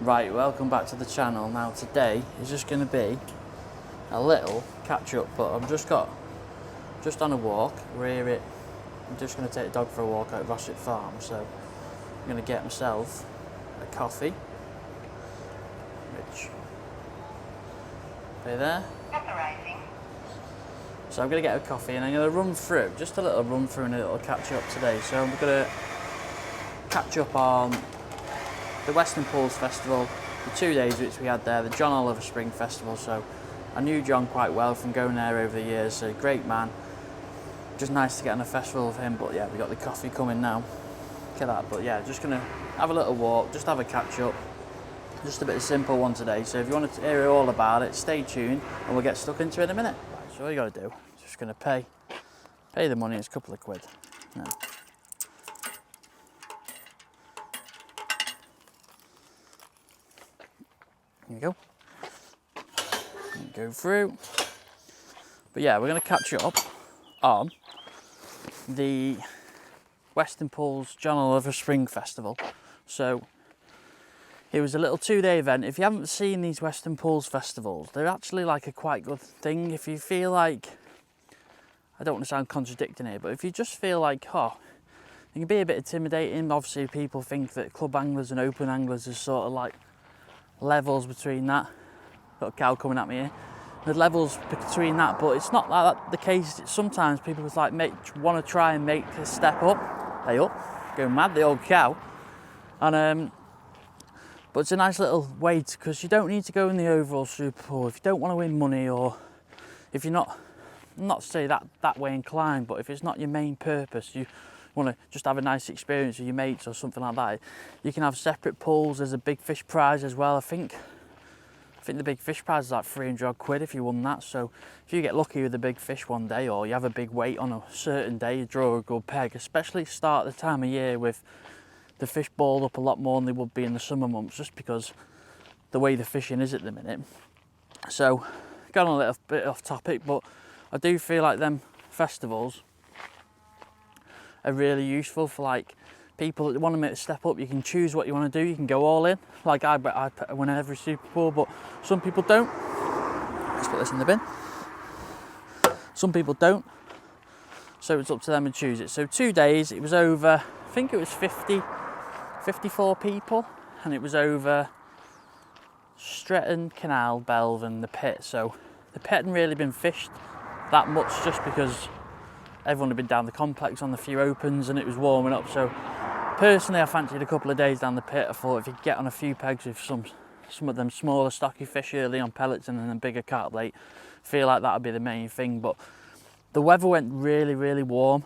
Right, welcome back to the channel. Now today is just going to be a little catch up, but I've just on a walk. I'm just going to take the dog for a walk at Rossett Farm, so I'm going to get myself a coffee, which there. So I'm going to get a coffee and I'm going to run through, just a little run through and a little catch up today. So I'm going to catch up on the Weston Pools Festival, the 2 days which we had there, the John Oliver Spring Festival. So I knew John quite well from going there over the years, so great man. Just nice to get on a festival with him, but yeah, we got the coffee coming now. Look at that, but yeah, just gonna have a little walk, just have a catch up. Just a bit of a simple one today, so if you want to hear all about it, stay tuned and we'll get stuck into it in a minute. Right, so all you gotta do, just gonna pay the money, it's a couple of quid. No. Here you go. And go through. But yeah, we're gonna catch up on the Weston Pools John Oliver Spring Festival. So it was a little 2-day event. If you haven't seen these Weston Pools festivals, they're actually like a quite good thing. If you feel like, I don't want to sound contradicting here, but if you just feel like, it can be a bit intimidating. Obviously people think that club anglers and open anglers is sort of like levels between that. Got a cow coming at me here. There's levels between that, but it's not like that the case. Sometimes people just like want to try and make a step up. Hey up, going mad, the old cow. And but it's a nice little way because you don't need to go in the overall Super Pool if you don't want to win money, or if you're not to say that way inclined, but if it's not your main purpose, you want to just have a nice experience with your mates or something like that. You can have separate pools. There's a big fish prize as well. I think the big fish prize is like 300 odd quid if you won that. So if you get lucky with a big fish one day, or you have a big weight on a certain day, you draw a good peg, especially start the time of year with the fish balled up a lot more than they would be in the summer months, just because the way the fishing is at the minute. So got on a little bit off topic, but I do feel like them festivals are really useful for like people that want to make a step up. You can choose what you want to do. You can go all in, like I win every Super Bowl, but some people don't. Let's put this in the bin. Some people don't, so it's up to them to choose it. So 2 days, it was over, I think it was 54 people, and it was over Stretton, Canal, Belve and the pit. So the pit hadn't really been fished that much, just because everyone had been down the complex on the few opens and it was warming up. So personally I fancied a couple of days down the pit. I thought if you could get on a few pegs with some of them smaller stocky fish early on pellets and then a bigger carp late, feel like that would be the main thing. But the weather went really warm.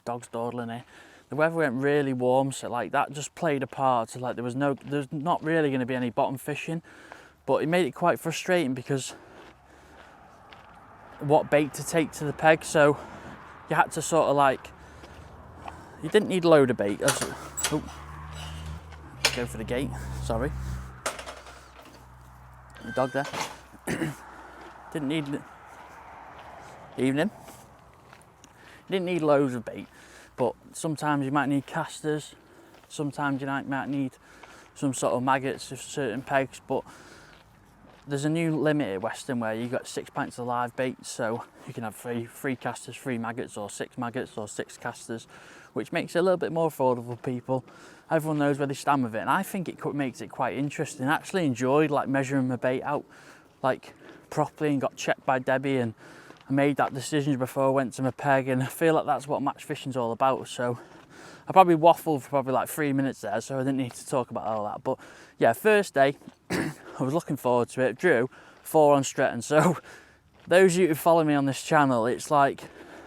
Dog's dawdling here. The weather went really warm, so like that just played a part. So like there's not really going to be any bottom fishing, but it made it quite frustrating because what bait to take to the peg. So you had to sort of like, you didn't need a load of bait. Oh, go for the gate, sorry. The dog there. Didn't need, evening. Didn't need loads of bait, but sometimes you might need casters, sometimes you might need some sort of maggots of certain pegs. But there's a new limit at Weston where you got 6 pints of live bait, so you can have three casters, 3 maggots, or 6 maggots, or 6 casters, which makes it a little bit more affordable for people. Everyone knows where they stand with it, and I think it makes it quite interesting. I actually enjoyed like measuring my bait out like properly, and got checked by Debbie, and I made that decision before I went to my peg, and I feel like that's what match fishing's all about. So I probably waffled for probably like 3 minutes there, so I didn't need to talk about all that. But yeah, first day, I was looking forward to it. Drew 4 on Stretton. So those of you who follow me on this channel, it's like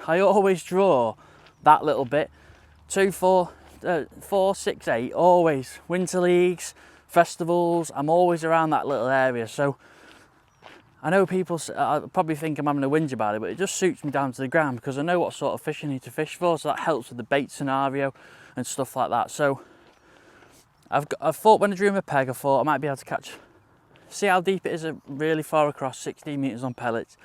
I always draw that little bit. 2, 4, 4, 6, 8, always. Winter leagues, festivals, I'm always around that little area. So I know people probably think I'm having a whinge about it, but it just suits me down to the ground because I know what sort of fish I need to fish for, so that helps with the bait scenario and stuff like that. So I thought when I drew my peg, I thought I might be able to catch, see how deep it is really far across, 16 metres on pellets.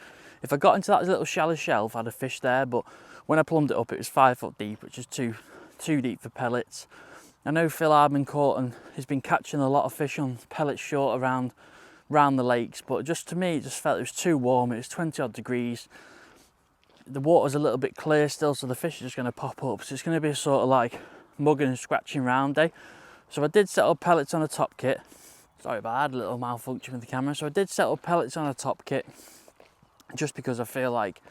If I got into that little shallow shelf, I'd have fished there, but when I plumbed it up, it was 5 foot deep, which is too deep for pellets. I know Phil Hardman caught and he's been catching a lot of fish on pellets short around the lakes, but just to me, it just felt it was too warm. It was 20 odd degrees. The water's a little bit clear still, so the fish are just going to pop up. So it's going to be a sort of like mugging and scratching round day. So I did set up pellets on a top kit. Sorry about that, I had a little malfunction with the camera. So I did set up pellets on a top kit just because I feel like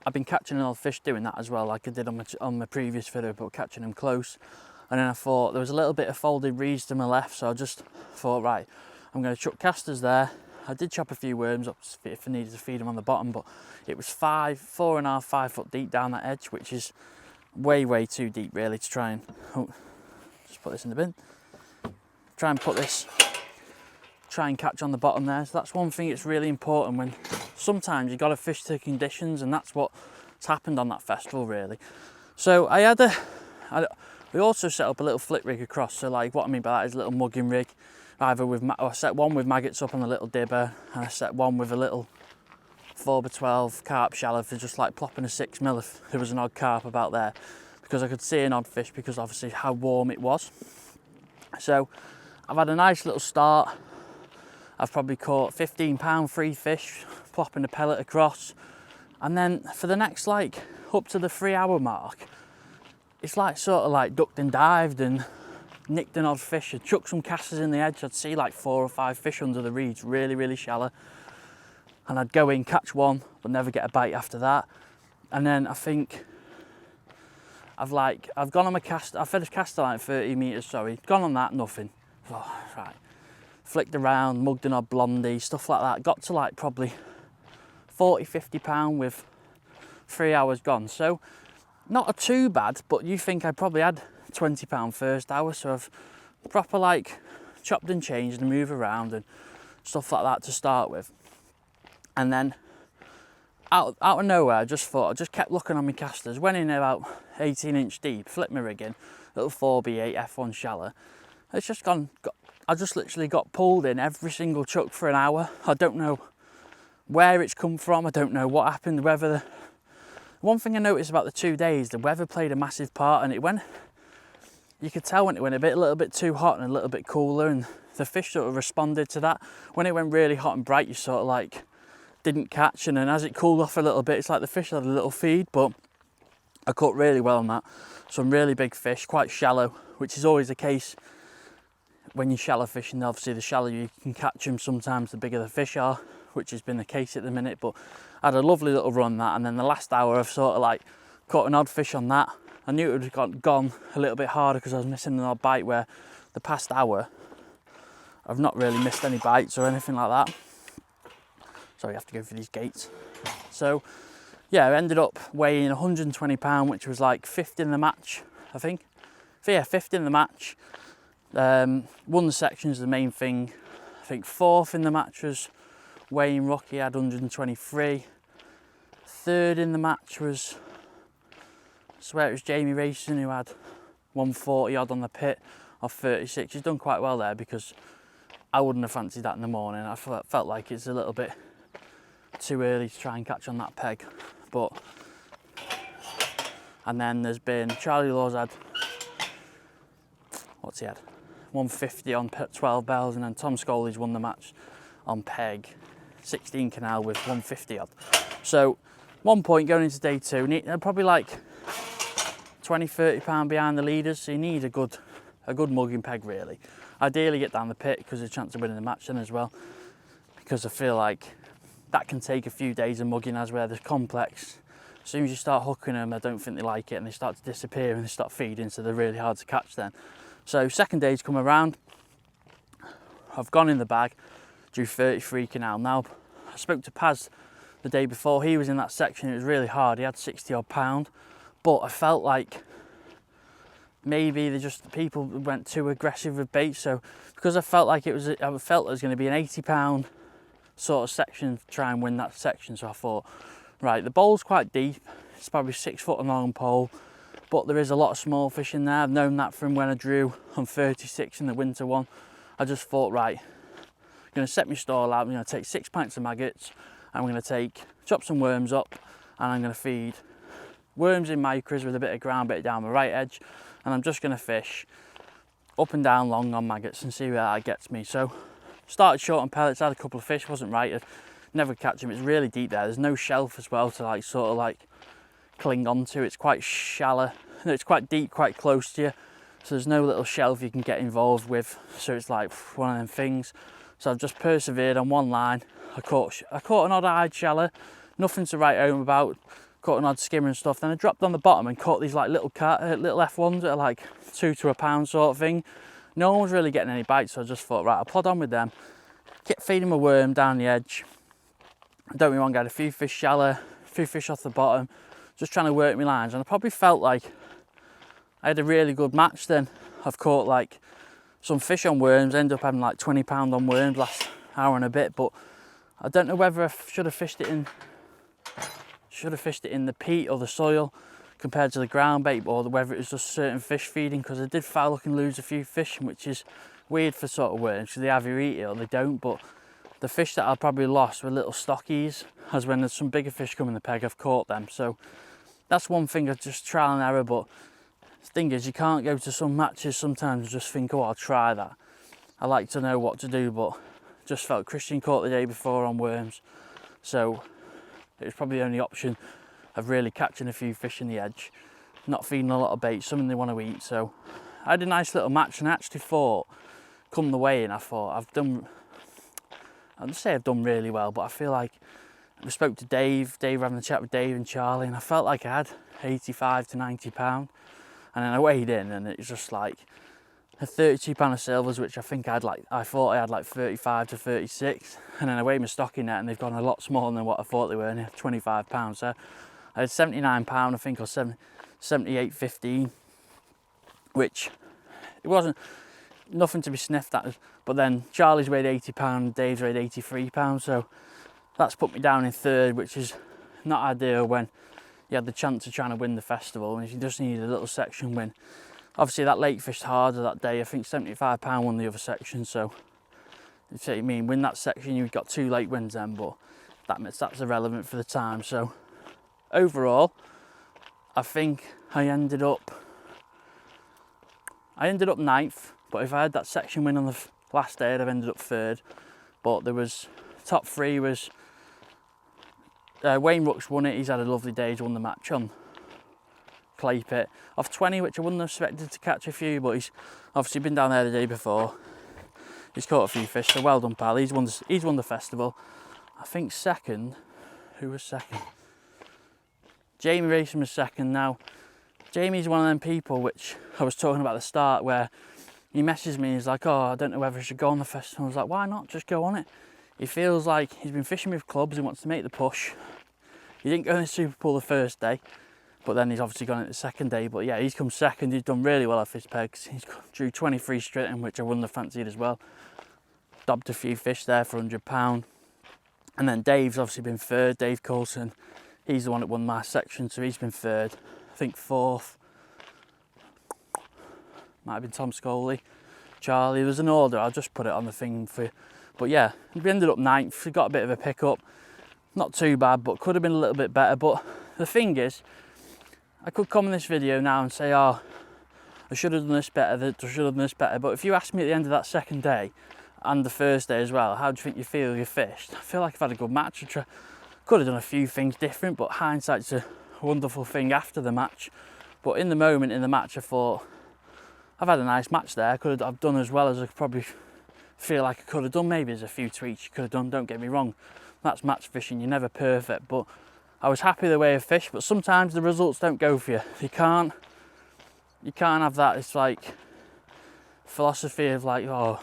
I've been catching an old fish doing that as well, like I did on my previous video, but catching them close. And then I thought there was a little bit of folded reeds to my left, so I just thought, right, I'm going to chuck casters there. I did chop a few worms up if I needed to feed them on the bottom, but it was 4.5, 5 foot deep down that edge, which is way too deep really to try and, just put this in the bin, try and catch on the bottom there. So that's one thing that's really important when sometimes you've got to fish to conditions, and that's what's happened on that festival really. So we also set up a little flip rig across, so like what I mean by that is a little mugging rig, either with, I set one with maggots up on the little dibber, and I set one with a little 4x12 carp shallow for just like plopping a 6mm if there was an odd carp about there, because I could see an odd fish because obviously how warm it was. So I've had a nice little start. I've probably caught 15-pound free fish, plopping a pellet across, and then for the next like up to the 3-hour mark, it's like sort of like ducked and dived and nicked an odd fish. I'd chuck some casters in the edge, I'd see like 4 or 5 fish under the reeds, really shallow, and I'd go in, catch one, but never get a bite after that. And then I think I've gone on my cast, I've fed a caster like 30 metres, sorry, gone on that, nothing. Oh, right. Flicked around, mugged an odd blondie, stuff like that. Got to like probably 40-50 pound with 3 hours gone. So not a too bad, but you think I probably had 20 pound first hour. So I've proper like chopped and changed and moved around and stuff like that to start with. And then out of nowhere, I just kept looking on my casters, went in about 18-inch deep, flipped my rig in, little 4B8 F1 shallow. It's just I just literally got pulled in every single chuck for an hour. I don't know where it's come from, I don't know what happened, whether one thing I noticed about the 2 days, the weather played a massive part, and you could tell when it went a little bit too hot and a little bit cooler, and the fish sort of responded to that. When it went really hot and bright, you sort of like didn't catch, and then as it cooled off a little bit, it's like the fish had a little feed, but I caught really well on that. Some really big fish, quite shallow, which is always the case when you're shallow fishing. Obviously the shallower you can catch them, sometimes the bigger the fish are, which has been the case at the minute. But I had a lovely little run on that, and then the last hour I've sort of like caught an odd fish on that. I knew it would have gone a little bit harder because I was missing an odd bite, where the past hour I've not really missed any bites or anything like that. Sorry, I have to go through these gates. So yeah, I ended up weighing 120 pound, which was like 5th in the match, I think. So yeah, 5th in the match. Won the sections, the main thing. I think 4th in the match was Wayne Rocky, had 123. 3rd in the match was, I swear it was Jamie Racing, who had 140 odd on the pit off 36. He's done quite well there, because I wouldn't have fancied that in the morning. I felt like it's a little bit too early to try and catch on that peg. But and then there's been Charlie Law's had, what's he had? 150 on 12 bells, and then Tom Scully's won the match on peg 16 canal with 150 odd. So 1 point going into day 2, probably like 20-30 pound behind the leaders, so you need a good mugging peg really. Ideally get down the pit, because there's a chance of winning the match then as well, because I feel like that can take a few days of mugging, as where they're complex. As soon as you start hooking them, I don't think they like it, and they start to disappear and they start feeding, so they're really hard to catch then. So second day's come around, I've gone in the bag, drew 33 canal. Now I spoke to Paz the day before, he was in that section, it was really hard, he had 60 odd pound, but I felt like maybe people went too aggressive with bait. So because I felt like it was going to be an 80 pound sort of section to try and win that section, so I thought, right, the bowl's quite deep, it's probably 6 foot on a long pole, but there is a lot of small fish in there. I've known that from when I drew on 36 in the winter one. I just thought, right, I'm going to set my stall out, I'm going to take 6 pints of maggots, I'm going to chop some worms up, and I'm going to feed worms in micros with a bit of ground bait down the right edge, and I'm just going to fish up and down long on maggots and see where that gets me. So started short on pellets, had a couple of fish, wasn't right, I'd never catch them. It's really deep there, there's no shelf as well to like sort of like cling onto. It's quite shallow, no, it's quite deep, quite close to you, so there's no little shelf you can get involved with, so it's like one of them things. So I've just persevered on one line. I caught an odd-eyed shallow, nothing to write home about, caught an odd skimmer and stuff. Then I dropped on the bottom and caught these like little F1s that are like 2 to a pound sort of thing. No one was really getting any bites, so I just thought, right, I'll plod on with them. Kept feeding my worm down the edge. Don't get me wrong, I had a few fish shallow, a few fish off the bottom, just trying to work my lines, and I probably felt like I had a really good match then. I've caught like some fish on worms, ended up having like 20 pound on worms last hour and a bit, but I don't know whether I should have fished it in the peat or the soil compared to the ground bait, or whether it was just certain fish feeding, because I did foul hook and lose a few fish, which is weird for sort of worms, because they either eat it or they don't. But the fish that I probably lost were little stockies, as when there's some bigger fish coming the peg, I've caught them. So that's one thing, I just trial and error. But the thing is, you can't go to some matches sometimes and just think, oh, I'll try that. I like to know what to do, but just felt Christian caught the day before on worms, so it was probably the only option of really catching a few fish in the edge, not feeding a lot of bait, something they want to eat. So I had a nice little match, and I actually thought, come the weigh-in, I thought I'd say I've done really well, but I feel like I spoke to Dave, having a chat with Dave and Charlie, and I felt like I had 85 to 90 pound, and then I weighed in and it was just like a 32 pound of silvers, which I thought I had like 35 to 36, and then I weighed my stocking net and they've gone a lot smaller than what I thought they were, and 25 pounds. So I had 79 pound, I think, or 78.15, which it wasn't nothing to be sniffed at. But then Charlie's weighed 80 pound, Dave's weighed 83 pounds, so that's put me down in third, which is not ideal when you had the chance of trying to win the festival, and if you just need a little section win. Obviously that lake fished harder that day. I think 75 pound won the other section, so if you mean win that section, you've got 2 lake wins then, but that's irrelevant for the time. So overall, I think I ended up 9th, but if I had that section win on the last day, I'd have ended up 3rd. But there was top 3 was Wayne Rooks won it. He's had a lovely day. He's won the match on clay pit off 20, which I wouldn't have expected to catch a few, but he's obviously been down there the day before. He's caught a few fish, so well done, pal. He's won the festival. I think second, who was second? Jamie Racing was second. Now Jamie's one of them people which I was talking about at the start, where he messaged me, he's like, oh, I don't know whether I should go on the festival. I was like, why not, just go on it. He feels like he's been fishing with clubs, he wants to make the push. He didn't go in the Super Pool the first day, but then he's obviously gone in the second day. But yeah, he's come second. He's done really well off his pegs. He's drew 23 straight in, which I wouldn't have fancied as well. Dobbed a few fish there for £100. And then Dave's obviously been 3rd. Dave Coulson, he's the one that won my section, so he's been 3rd. I think 4th might have been Tom Scully, Charlie. There was an order, I'll just put it on the thing for you. But yeah, we ended up 9th. We got a bit of a pickup. Not too bad, but could have been a little bit better. But the thing is, I could come in this video now and say, oh, I should have done this better, I should have done this better. But if you ask me at the end of that second day, and the first day as well, how do you think you feel you fished? I feel like I've had a good match. I could have done a few things different, but hindsight's a wonderful thing after the match. But in the moment, in the match, I thought, I've had a nice match there. I've done as well as I probably feel like I could have done. Maybe there's a few tweaks you could have done, don't get me wrong. That's match fishing, you're never perfect, but I was happy the way I fished. But sometimes the results don't go for you. You can't have that. It's like philosophy of like, oh,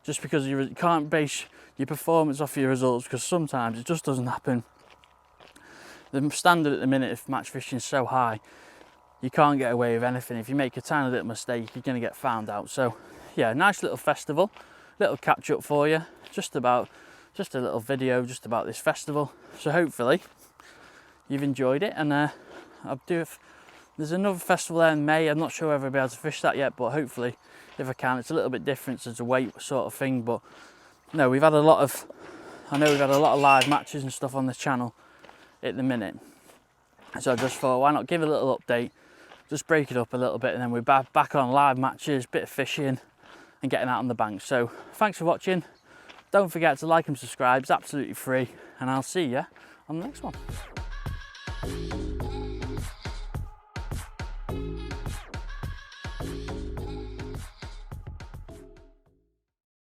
just because you can't base your performance off your results, because sometimes it just doesn't happen. The standard at the minute of match fishing is so high, you can't get away with anything. If you make a tiny little mistake, you're going to get found out. So yeah, nice little festival, little catch up for you, just a little video just about this festival. So hopefully you've enjoyed it, and there's another festival there in May. I'm not sure whether I'll be able to fish that yet, but hopefully if I can. It's a little bit different, it's a weight sort of thing, but no, we've had a lot of live matches and stuff on this channel at the minute. So I just thought, why not give a little update, just break it up a little bit, and then we're back on live matches, bit of fishing and getting out on the bank. So thanks for watching. Don't forget to like and subscribe, it's absolutely free, and I'll see you on the next one.